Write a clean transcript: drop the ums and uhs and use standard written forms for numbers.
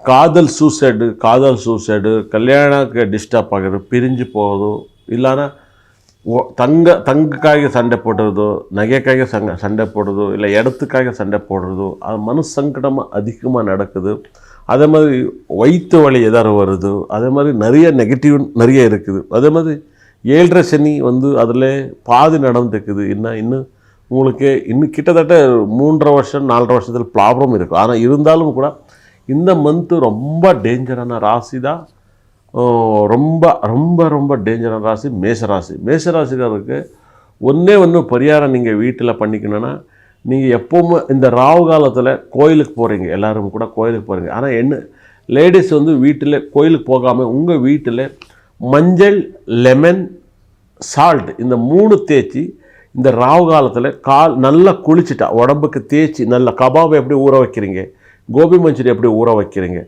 காதல் suicide, கல்யாணಕ್ಕೆ disturb ஆகிறது, பிரிஞ்சு போகுது, இல்லைன்னா தங்கக்காக சண்டை போடுறதோ, நகைக்காக சண்டை போடுறதோ, இல்லை இடத்துக்காக சண்டை போடுறதோ, அது மனசங்கடமாக அதிகமாக நடக்குது. அதே மாதிரி வயிற்று வலி எதாவது வருது. அதே மாதிரி நிறைய நெகட்டிவ் நிறைய இருக்குது. அதே மாதிரி 7.5 சனி அதில் பாதி நடந்துக்குது. இன்னும் உங்களுக்கு கிட்டத்தட்ட 3.5 வருஷம் 4.5 வருஷத்தில் ப்ராப்ளம் இருக்குது. ஆனால் இருந்தாலும் கூட இந்த மந்த்து ரொம்ப டேஞ்சரான ராசி தான். ரொம்ப ரொம்ப ரொம்ப டேஞ்சரான ராசி மேஷராசிக்காரருக்கு ஒன்று பரிகாரம் நீங்கள் வீட்டில் பண்ணிக்கணுன்னா, நீங்கள் எப்போவுமே இந்த ராவு காலத்தில் கோயிலுக்கு போகிறீங்க, எல்லோரும் கூட கோயிலுக்கு போகிறீங்க. ஆனால் லேடிஸ் வீட்டில் கோயிலுக்கு போகாமல் உங்கள் வீட்டில் மஞ்சள், லெமன், சால்ட் இந்த 3 தேய்ச்சி இந்த ராவு காலத்தில் நல்லா குளிச்சுட்டா உடம்புக்கு தேய்ச்சி, நல்லா கபாப் எப்படி ஊற வைக்கிறீங்க, கோபி மஞ்சூரி எப்படி ஊற வைக்கிறீங்க,